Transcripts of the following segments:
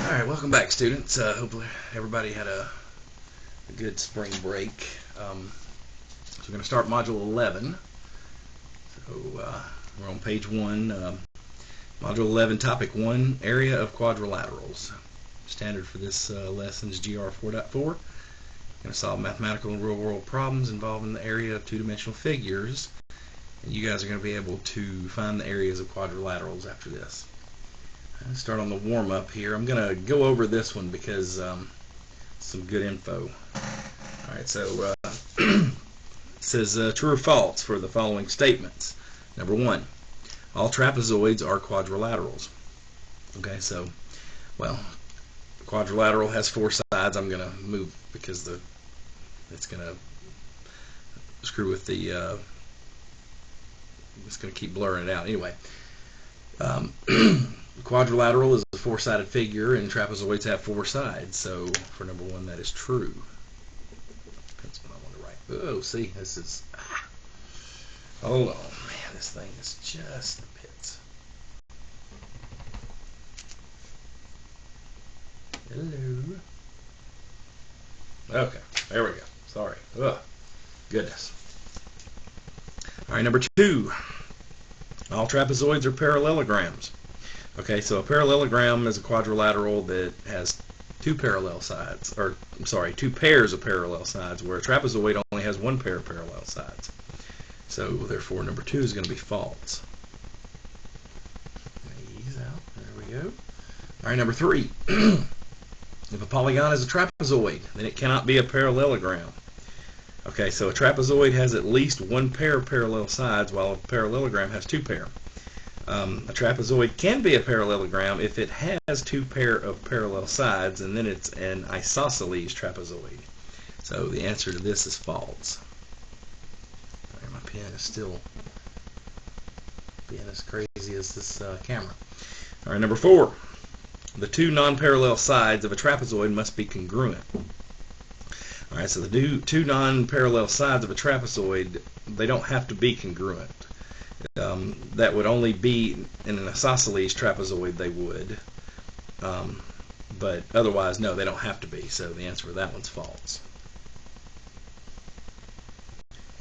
Alright, welcome back, students. Hopefully everybody had a good spring break. So we're going to start Module 11. So we're on page 1. Module 11, Topic 1, Area of Quadrilaterals. Standard for this lesson is GR 4.4. We're going to solve mathematical and real-world problems involving the area of two-dimensional figures. And you guys are going to be able to find the areas of quadrilaterals after this. Let's start on the warm-up here. I'm going to go over this one because some good info. Alright, so it says true or false for the following statements. Number 1, all trapezoids are quadrilaterals. Okay, so, well, the quadrilateral has 4 sides. I'm going to move because it's going to screw with the it's going to keep blurring it out. Anyway, quadrilateral is a 4-sided figure, and trapezoids have 4 sides. So for number 1, that is true. That's what I want to write. Oh, see, this is. Hold on, man, this thing is just the pits. Hello. Okay, there we go. Sorry. Ugh, goodness. All right, number 2. All trapezoids are parallelograms. Okay, so a parallelogram is a quadrilateral that has 2 parallel sides, or I'm sorry, 2 pairs of parallel sides, where a trapezoid only has 1 pair of parallel sides. So therefore, number 2 is going to be false. Ease out. There we go. All right, number 3. If a polygon is a trapezoid, then it cannot be a parallelogram. Okay, so a trapezoid has at least 1 pair of parallel sides, while a parallelogram has 2 pair. A trapezoid can be a parallelogram if it has 2 pair of parallel sides, and then it's an isosceles trapezoid. So the answer to this is false. Right, my pen is still being as crazy as this camera. All right, number 4. The 2 non-parallel sides of a trapezoid must be congruent. All right, so the 2 non-parallel sides of a trapezoid, they don't have to be congruent. That would only be in an isosceles trapezoid they would, but otherwise no, they don't have to be, so the answer for that one's false.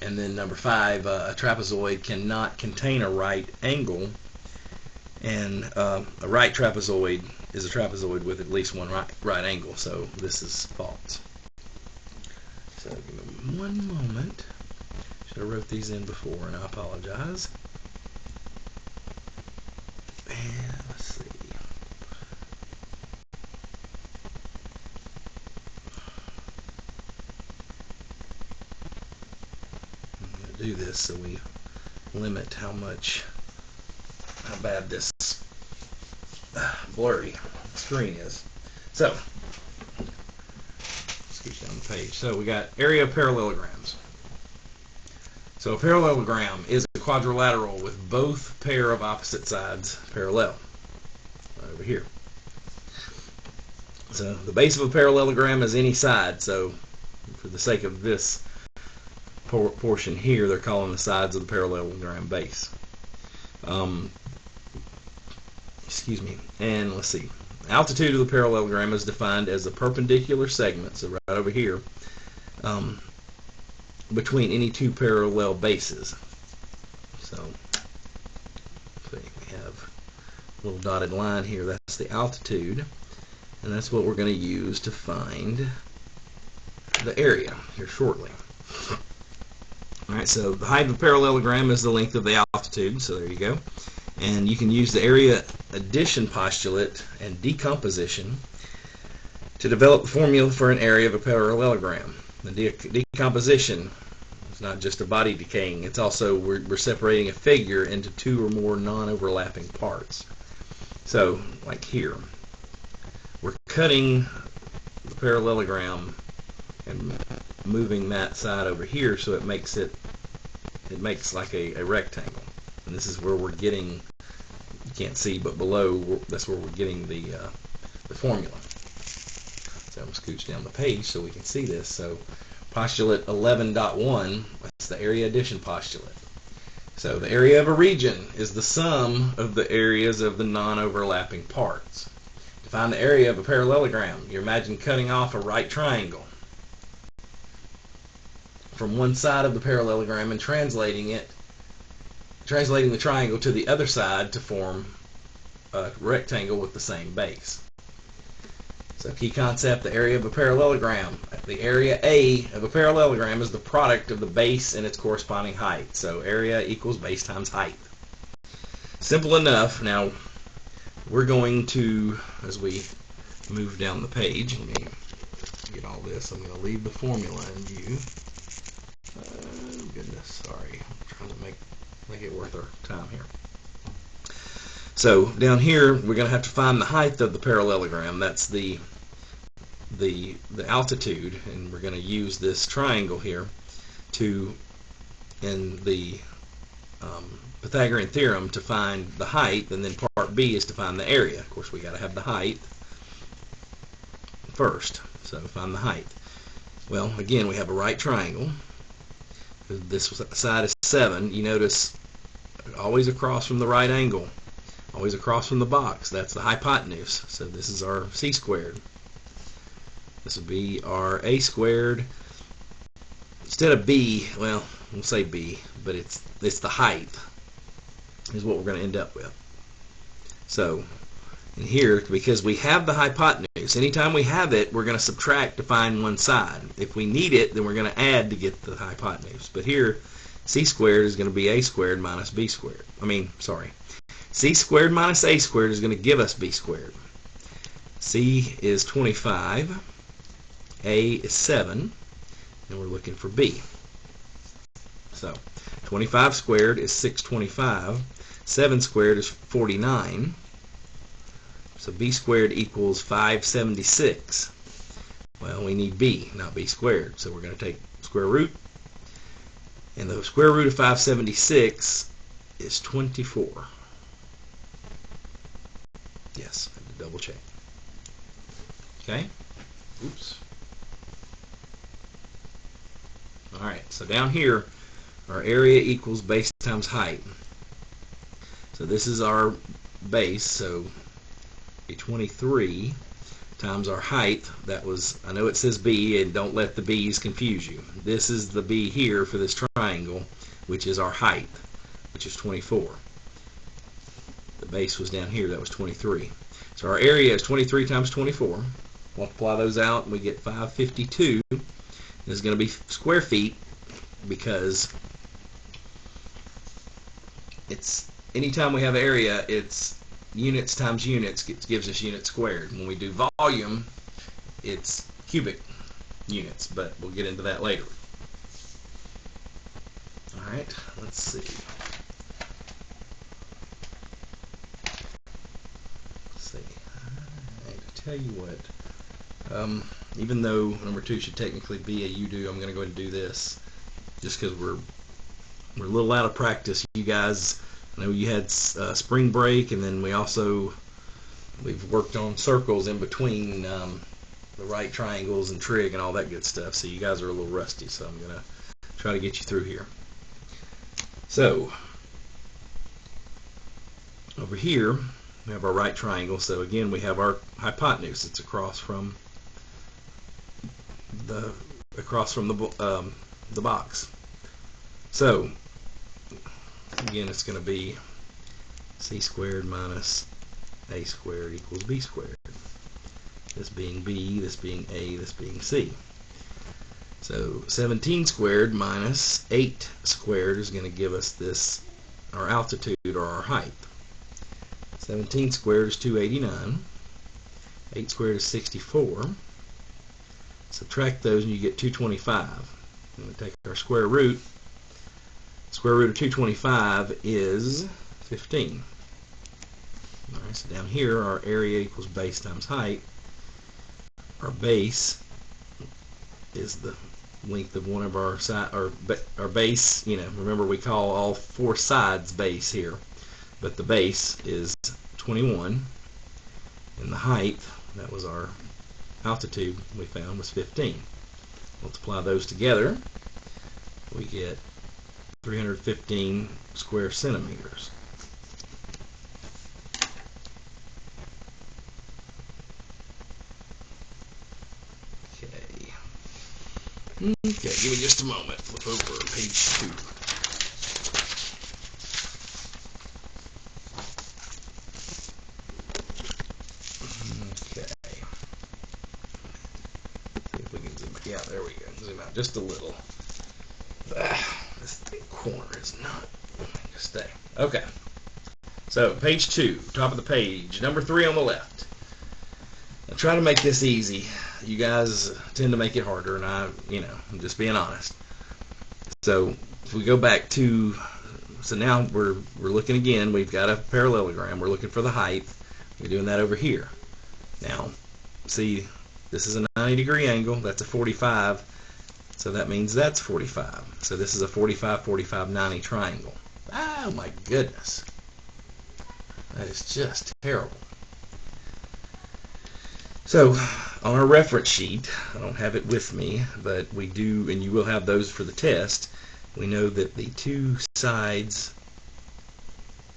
And then number 5, a trapezoid cannot contain a right angle, and a right trapezoid is a trapezoid with at least 1 right angle, so this is false. So give me 1 moment. Should have wrote these in before, and I apologize. And let's see. I'm going to do this so we limit how bad this blurry screen is. So, scooch down the page. So we got area of parallelograms. So a parallelogram is a quadrilateral with both pair of opposite sides parallel. Right over here. So the base of a parallelogram is any side. So for the sake of this portion here, they're calling the sides of the parallelogram base. Excuse me. And let's see. Altitude of the parallelogram is defined as the perpendicular segment, so right over here, between any 2 parallel bases. So we have a little dotted line here. That's the altitude, and that's what we're going to use to find the area here shortly. Alright, so the height of a parallelogram is the length of the altitude, so there you go. And you can use the area addition postulate and decomposition to develop the formula for an area of a parallelogram. The decomposition is not just a body decaying, it's also we're separating a figure into 2 or more non-overlapping parts. So, like here, we're cutting the parallelogram and moving that side over here so it makes like a rectangle. And this is where we're getting, you can't see, but below, that's where we're getting the formula. So I'm going to scooch down the page so we can see this. So postulate 11.1, that's the area addition postulate. So the area of a region is the sum of the areas of the non-overlapping parts. Find the area of a parallelogram. You imagine cutting off a right triangle from one side of the parallelogram and translating the triangle to the other side to form a rectangle with the same base. So key concept, the area of a parallelogram. The area A of a parallelogram is the product of the base and its corresponding height. So area equals base times height. Simple enough. Now we're going to, as we move down the page, let me get all this. I'm going to leave the formula in view. Oh goodness, sorry. I'm trying to make it worth our time here. So down here we're going to have to find the height of the parallelogram. That's the altitude, and we're going to use this triangle here to, in the Pythagorean theorem, to find the height, and then part B is to find the area. Of course, we got to have the height first. So find the height. Well, again, we have a right triangle. This side is 7. You notice always across from the right angle, always across from the box. That's the hypotenuse. So this is our c squared. This would be our a squared. Instead of b, well, we'll say b, but it's the height is what we're going to end up with. So in here, because we have the hypotenuse, anytime we have it, we're going to subtract to find one side. If we need it, then we're going to add to get the hypotenuse. But here, c squared is going to be a squared minus b squared. C squared minus a squared is going to give us b squared. C is 25, a is 7, and we're looking for b. So 25 squared is 625, 7 squared is 49, so b squared equals 576. Well, we need b, not b squared, so we're going to take square root, and the square root of 576 is 24. Yes, I have to double check. Okay? Oops. Alright, so down here, our area equals base times height. So this is our base, so 23 times our height. That was, I know it says b, and don't let the b's confuse you. This is the b here for this triangle, which is our height, which is 24. The base was down here, that was 23. So our area is 23 times 24. Multiply those out and we get 552. This is going to be square feet because it's anytime we have area, it's units times units gives us units squared. When we do volume, it's cubic units, but we'll get into that later. Alright, let's see. Tell you what, even though number 2 should technically be a you do, I'm going to go ahead and do this just because we're a little out of practice. You guys, I know you had spring break, and then we've worked on circles in between the right triangles and trig and all that good stuff, so you guys are a little rusty, so I'm going to try to get you through here. So over here we have our right triangle. So again, we have our hypotenuse. It's across from the box. So again, it's going to be c squared minus a squared equals b squared. This being b, this being a, this being c. So 17 squared minus 8 squared is going to give us this, our altitude or our height. 17 squared is 289. 8 squared is 64. Subtract those and you get 225. And we take our square root. Square root of 225 is 15. Alright, so down here our area equals base times height. Our base is the length of one of our side, our base, remember we call all 4 sides base here. But the base is 21, and the height, that was our altitude we found, was 15. Multiply those together, we get 315 square centimeters. Okay, give me just a moment. Flip over page 2. Okay. See if we can zoom. Yeah, there we go. Zoom out just a little. This corner is not going to stay. Okay. So page 2, top of the page, number 3 on the left. I try to make this easy. You guys tend to make it harder, and I'm just being honest. So if we go back to, so now we're looking again. We've got a parallelogram. We're looking for the height. We're doing that over here. Now, see, this is a 90-degree angle. That's a 45. So that means that's 45. So this is a 45, 45, 90 triangle. Oh my goodness. That is just terrible. So on our reference sheet, I don't have it with me, but we do, and you will have those for the test. We know that the two sides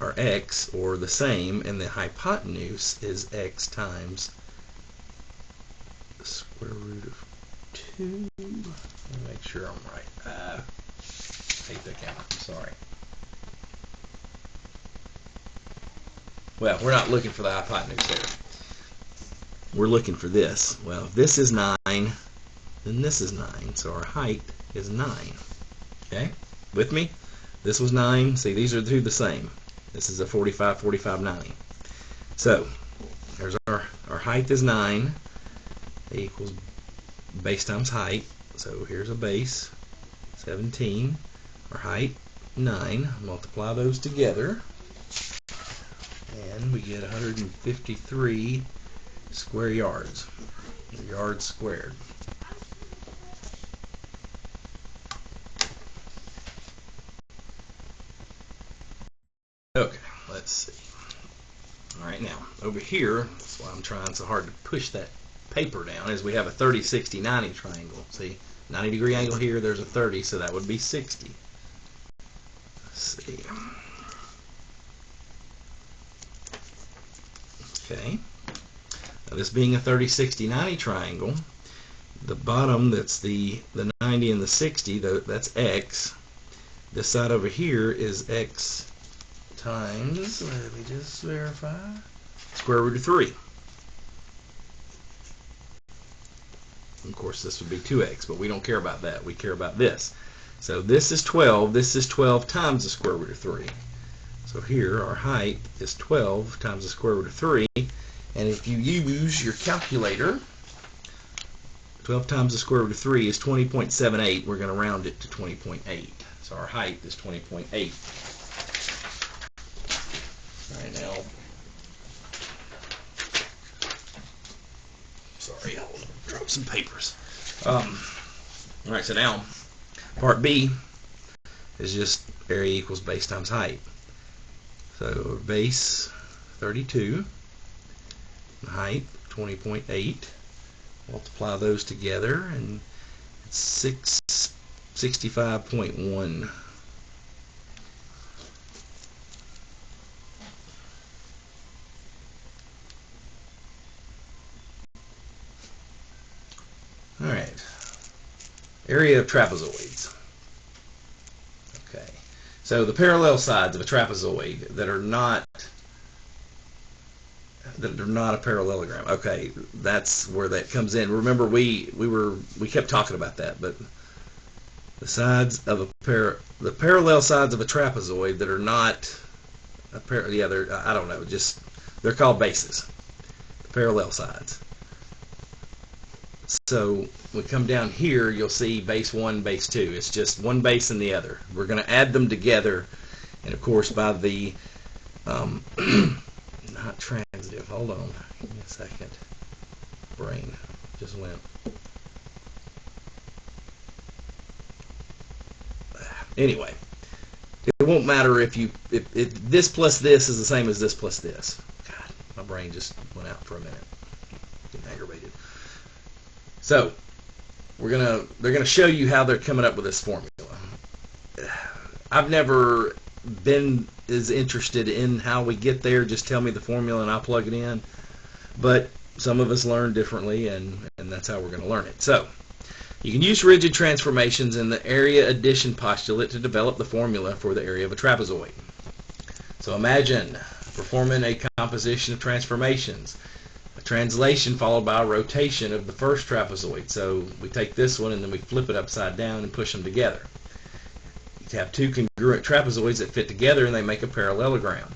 are x, or the same, and the hypotenuse is x times the square root of 2. Let me make sure I'm right. I hate that count. I'm sorry. Well, we're not looking for the hypotenuse there. We're looking for this. Well, if this is 9, then this is 9. So our height is 9. Okay? With me? This was 9. See, these are two the same. This is a 45, 45, 90. So, there's our height is 9. Equals base times height. So here's a base, 17. Our height, 9. Multiply those together, and we get 153 square yards. Yards squared. Okay, let's see. Alright, now, over here, that's why I'm trying so hard to push that paper down, is we have a 30, 60, 90 triangle. See, 90-degree angle here, there's a 30, so that would be 60. Let's see. Okay. Now, this being a 30, 60, 90 triangle, the bottom, that's the 90 and the 60, that's x. This side over here is x times, let me just verify, square root of 3. Of course, this would be 2x, but we don't care about that. We care about this. So this is 12. This is 12 times the square root of 3. So here, our height is 12 times the square root of 3. And if you use your calculator, 12 times the square root of 3 is 20.78. We're going to round it to 20.8. So our height is 20.8. All right, now, sorry, I'll drop some papers. All right, so now part B is just area equals base times height. So base 32, height 20.8. Multiply those together, and it's 65.1. All right. Area of trapezoids. Okay. So the parallel sides of a trapezoid that are not a parallelogram. Okay, that's where that comes in. Remember, we kept talking about that, but the sides of the parallel sides of a trapezoid that are not I don't know, just they're called bases. The parallel sides. So we come down here, you'll see base 1, base 2. It's just one base and the other. We're going to add them together, and of course by the not transitive. Hold on, give me a second. Brain just went. Anyway, it won't matter if this plus this is the same as this plus this. God, my brain just went out for a minute. Getting aggravated. So they're gonna show you how they're coming up with this formula. I've never been as interested in how we get there. Just tell me the formula and I'll plug it in. But some of us learn differently, and that's how we're going to learn it. So You can use rigid transformations in the area addition postulate to develop the formula for the area of a trapezoid. So imagine performing a composition of transformations. A translation followed by a rotation of the first trapezoid. So we take this one and then we flip it upside down and push them together. You have two congruent trapezoids that fit together and they make a parallelogram.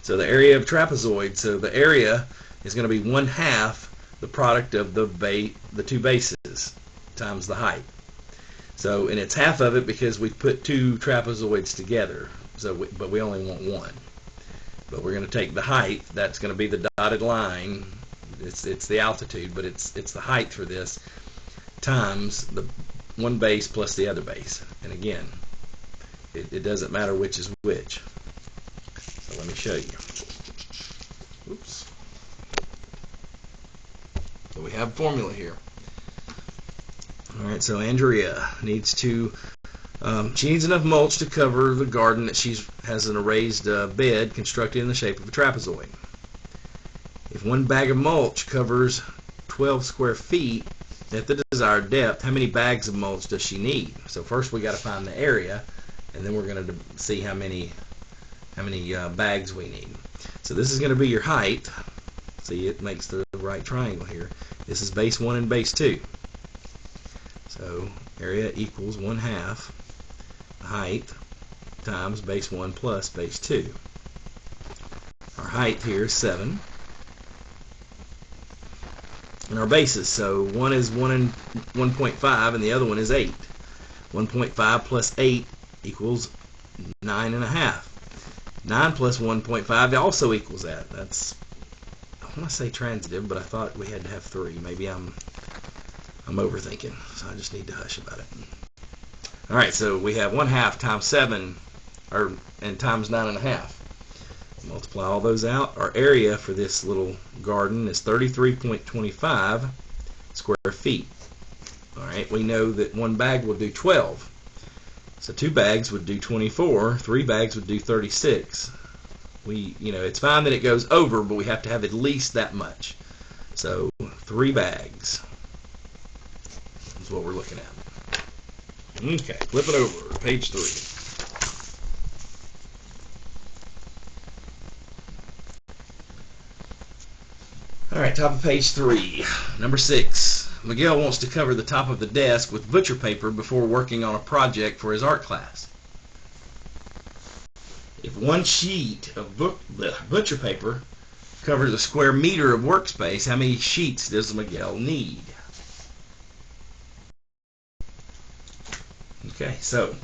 So the area of trapezoid, so the area is going to be 1/2 the product of the two bases times the height. So, and it's half of it because we put two trapezoids together. So, but we only want one. But we're going to take the height. That's going to be the dotted line. It's the altitude, but it's the height for this times the one base plus the other base. And again, it doesn't matter which is which. So let me show you. Oops. So we have a formula here. All right. So Andrea needs to. She needs enough mulch to cover the garden that she has an raised bed constructed in the shape of a trapezoid. If one bag of mulch covers 12 square feet at the desired depth, how many bags of mulch does she need? So first we got to find the area, and then we're going to see how many bags we need. So this is going to be your height. See, it makes the right triangle here. This is base 1 and base 2. So area equals 1/2 height times base 1 plus base 2. Our height here is 7. And our bases, so one is 1 and 1.5 and the other one is 8. 1.5 plus 8 equals 9.5. 9 plus 1.5 also equals that. That's, I want to say transitive, but I thought we had to have 3. Maybe I'm overthinking, so I just need to hush about it. All right, so we have 1/2 times 7, and times 9.5. Multiply all those out. Our area for this little garden is 33.25 square feet. All right, we know that one bag will do 12. So 2 bags would do 24. 3 bags would do 36. It's fine that it goes over, but we have to have at least that much. So 3 bags is what we're looking at. Okay, flip it over, page 3. All right, top of page 3, number 6. Miguel wants to cover the top of the desk with butcher paper before working on a project for his art class. If one sheet of butcher paper covers a square meter of workspace, how many sheets does Miguel need? Okay, so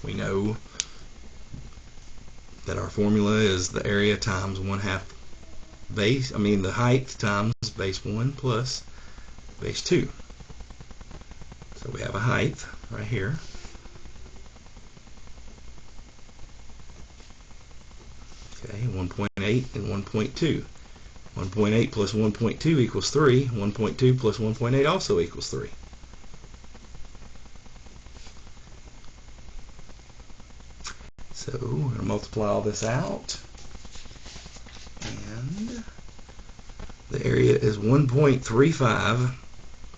we know that our formula is the area times 1/2 the height times base 1 plus base 2. So we have a height right here. Okay, 1.8 and 1.2. 1.8 plus 1.2 equals 3. 1.2 plus 1.8 also equals 3. So we're going to multiply all this out, and the area is 1.35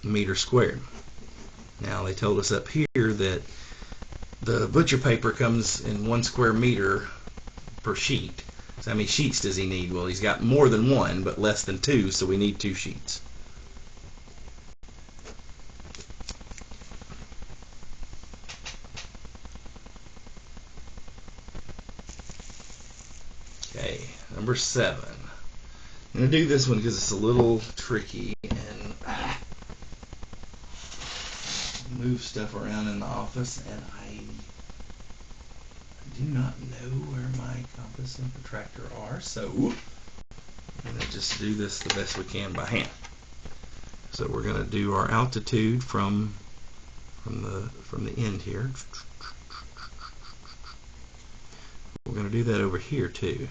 meters squared. Now they told us up here that the butcher paper comes in 1 square meter per sheet. So how many sheets does he need? Well, he's got more than 1, but less than 2, so we need 2 sheets. Okay, number 7. I'm going to do this one because it's a little tricky and move stuff around in the office, and I do not know where my compass and protractor are, so I'm going to just do this the best we can by hand. So we're going to do our altitude from the end here. We're going to do that over here too.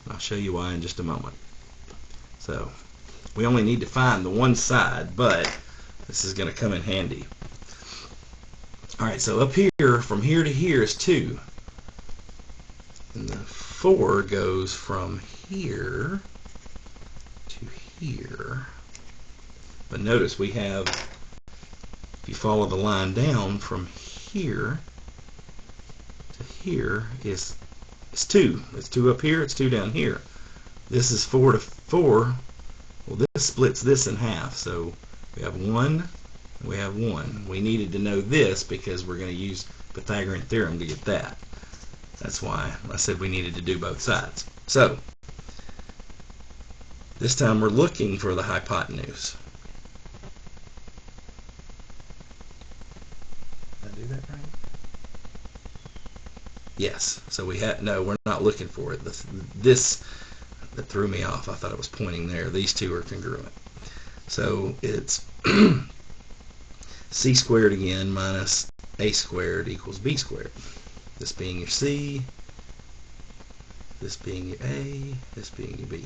I'll show you why in just a moment. So we only need to find the one side, but this is going to come in handy. Alright, so up here, from here to here is 2. And the 4 goes from here to here. But notice we have, if you follow the line down from here to here, it's 2. It's 2 up here, it's 2 down here. This is 4 to 4. Well, this splits this in half. So we have 1, we have 1. We needed to know this because we're going to use Pythagorean theorem to get that. That's why I said we needed to do both sides. So this time we're looking for the hypotenuse. Did I do that right? Yes. So we had, no, we're not looking for it. This that threw me off. I thought it was pointing there. These two are congruent. So it's c squared again minus a squared equals b squared. This being your c, this being your a, this being your b.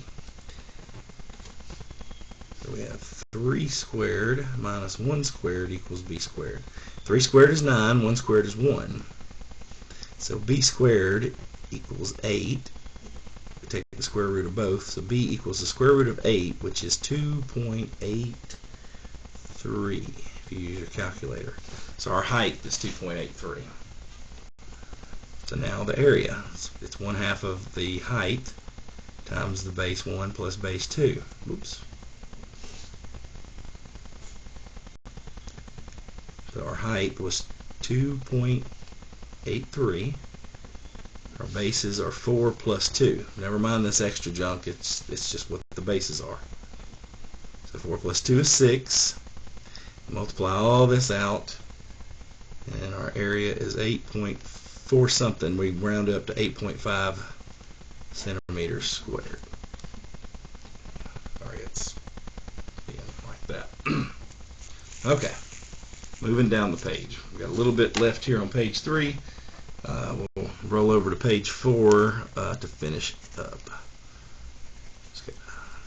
So we have 3 squared minus 1 squared equals b squared. 3 squared is 9, 1 squared is 1. So b squared equals 8. We take the square root of both, so b equals the square root of 8, which is 2.83 if you use your calculator. So our height is 2.83. So now the area, it's 1/2 of the height times the base 1 plus base 2. Oops. So our height was 2.83. Our bases are 4 plus 2. Never mind this extra junk, it's just what the bases are. So 4 plus 2 is 6. Multiply all this out, and our area is 8.4 something. We round up to 8.5 centimeters squared. Sorry, it's being like that. Okay, moving down the page. We've got a little bit left here on page 3. We'll roll over to page 4 to finish up. Just gotta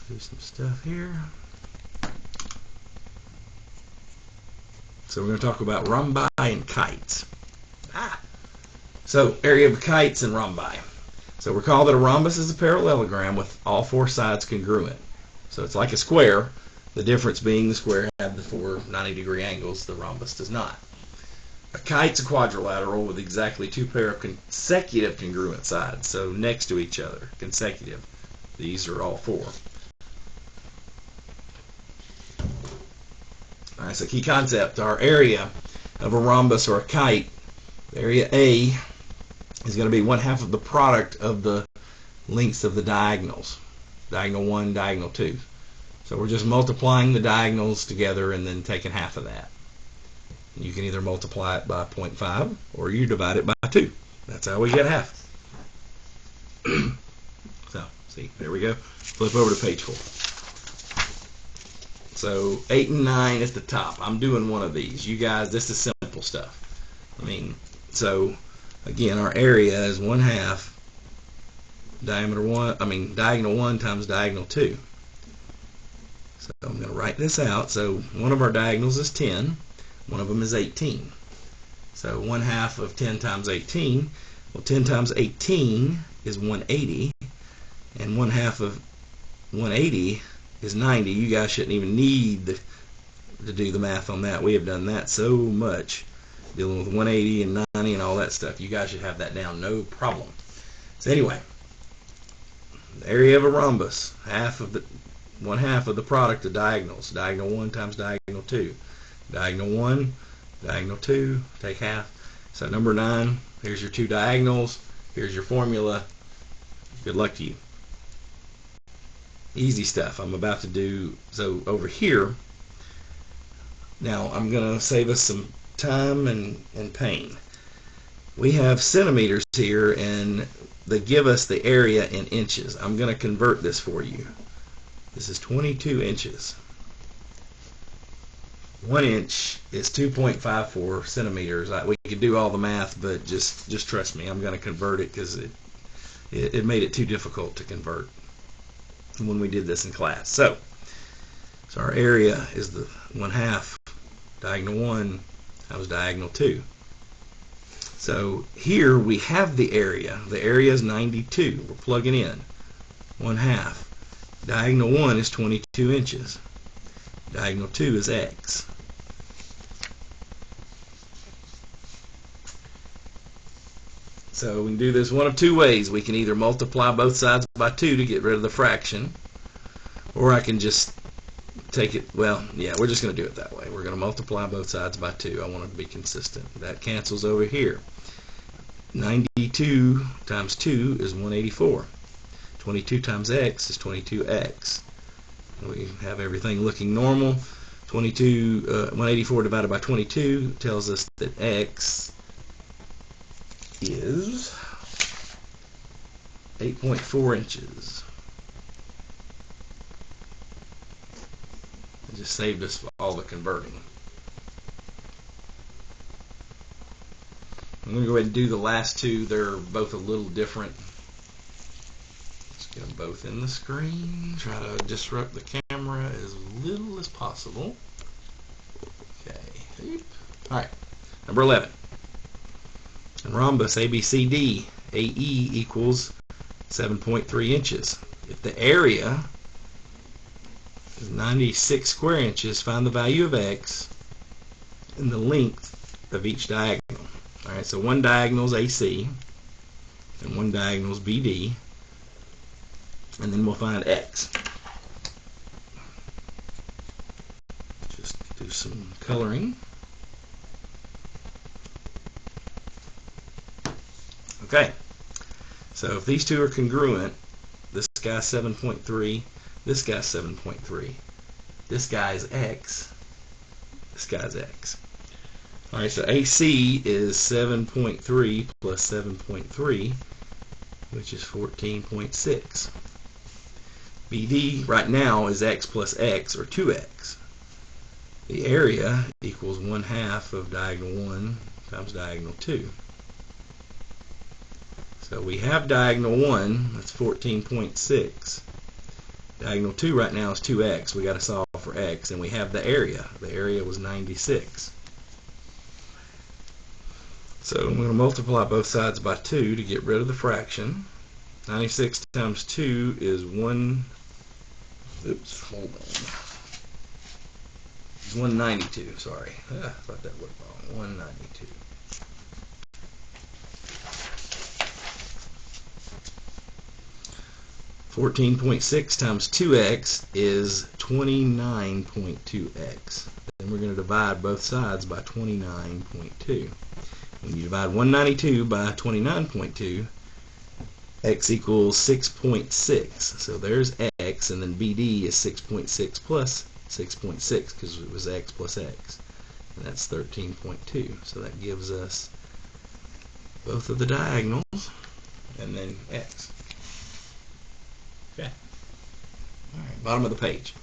do some stuff here. So we're going to talk about rhombi and kites. So area of kites and rhombi. So recall that a rhombus is a parallelogram with all 4 sides congruent. So it's like a square, the difference being the square had the 4 90-degree angles, the rhombus does not. A kite's a quadrilateral with exactly 2 pair of consecutive congruent sides, so next to each other, consecutive. These are all 4. Alright, so key concept, our area of a rhombus or a kite, the area A is going to be 1/2 of the product of the lengths of the diagonals. Diagonal 1, diagonal 2. So we're just multiplying the diagonals together and then taking half of that. You can either multiply it by 0.5 or you divide it by 2. That's how we get half. So, see, there we go. Flip over to page 4. So 8 and 9 at the top. I'm doing one of these. You guys, this is simple stuff. I mean, so again, our area is 1/2 diagonal 1 times diagonal 2. So I'm going to write this out. So one of our diagonals is 10. One of them is 18. So 1/2 of 10 times 18. Well, 10 times 18 is 180. And 1/2 of 180 is 90. You guys shouldn't even need to do the math on that. We have done that so much, dealing with 180 and 90 and all that stuff. You guys should have that down, no problem. So anyway, the area of a rhombus, 1/2 of the product of diagonals. Diagonal 1 times diagonal 2. Diagonal 1, diagonal 2, take half. So number 9, here's your 2 diagonals. Here's your formula. Good luck to you. Easy stuff. I'm about to do, so over here, now I'm going to save us some time and pain. We have centimeters here, and they give us the area in inches. I'm going to convert this for you. This is 22 inches. 1 inch is 2.54 centimeters. We could do all the math, but just trust me, I'm going to convert it because it made it too difficult to convert when we did this in class. So our area is the 1/2 diagonal 1 times diagonal 2. So here we have the area. The area is 92. We're plugging in 1/2. Diagonal 1 is 22 inches. Diagonal 2 is x. So we can do this one of two ways. We can either multiply both sides by 2 to get rid of the fraction, or I can just take it, well, yeah, we're just going to do it that way. We're going to multiply both sides by 2. I want it to be consistent. That cancels over here. 92 times 2 is 184. 22 times x is 22x. We have everything looking normal. 184 divided by 22 tells us that x is 8.4 inches. It just saved us all the converting. I'm going to go ahead and do the last two. They're both a little different. Let's get them both in the screen. Try to disrupt the camera as little as possible. Okay. Alright. Number 11. In rhombus ABCD, AE equals 7.3 inches. If the area is 96 square inches, find the value of x and the length of each diagonal. Alright, so one diagonal is AC and one diagonal is BD, and then we'll find x. Just do some coloring. Okay, so if these two are congruent, this guy's 7.3, this guy's 7.3, this guy's x, this guy's x. Alright, so AC is 7.3 plus 7.3, which is 14.6. BD right now is x plus x, or 2x. The area equals 1/2 of diagonal 1 times diagonal 2. So we have diagonal 1, that's 14.6. Diagonal 2 right now is 2x. We got to solve for x, and we have the area. The area was 96. So I'm going to multiply both sides by 2 to get rid of the fraction. 96 times 2 is 1. Oops, hold on. It's 192. Sorry, I thought that looked wrong. 192. (14.6) times 2x is 29.2x. Then we're going to divide both sides by 29.2. When you divide 192 by 29.2, x equals 6.6. So there's x, and then BD is 6.6 plus 6.6 because it was x plus x. And that's 13.2. So that gives us both of the diagonals and then x. Okay. Alright, bottom of the page.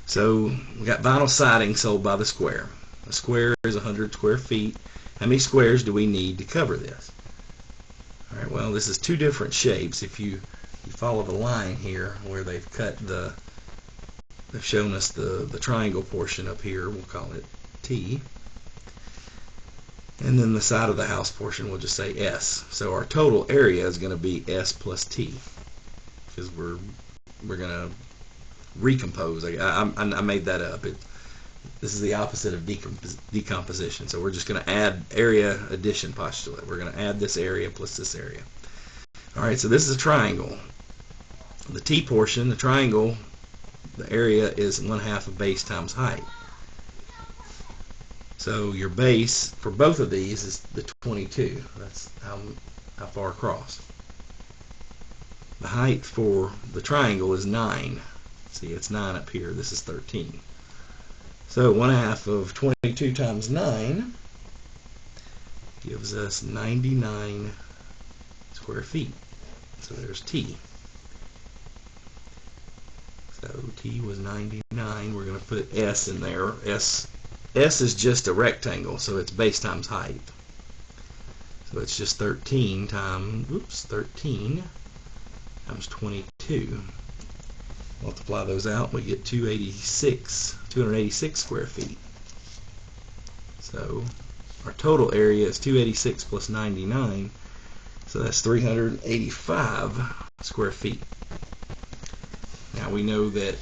So we got vinyl siding sold by the square. A square is 100 square feet. How many squares do we need to cover this? Alright, well, this is two different shapes. If you follow the line here where they've cut they've shown us the triangle portion up here, we'll call it T. And then the side of the house portion we'll just say S. So our total area is going to be S plus T. Because we're going to recompose. I made that up. This is the opposite of decomposition. So we're just going to add area addition postulate. We're going to add this area plus this area. Alright, so this is a triangle. The T portion, the triangle, the area is 1/2 of base times height. So your base for both of these is the 22. That's how far across. The height for the triangle is 9. See, it's 9 up here. This is 13. So 1/2 of 22 times 9 gives us 99 square feet. So there's T. So T was 99. We're going to put S in there. S is just a rectangle, so it's base times height. So it's just 13 times 22. Multiply those out, we get 286 square feet. So our total area is 286 plus 99, so that's 385 square feet. Now we know that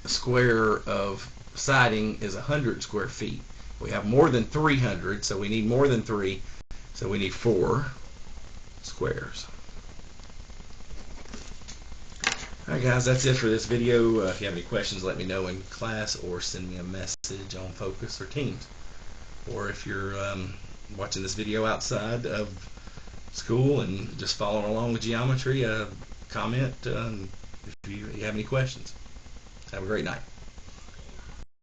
a square of siding is 100 square feet. We have more than 300, so we need more than 3, so we need 4 squares. Alright guys, that's it for this video. If you have any questions, let me know in class or send me a message on Focus or Teams. Or if you're watching this video outside of school and just following along with geometry, comment if you have any questions. Have a great night.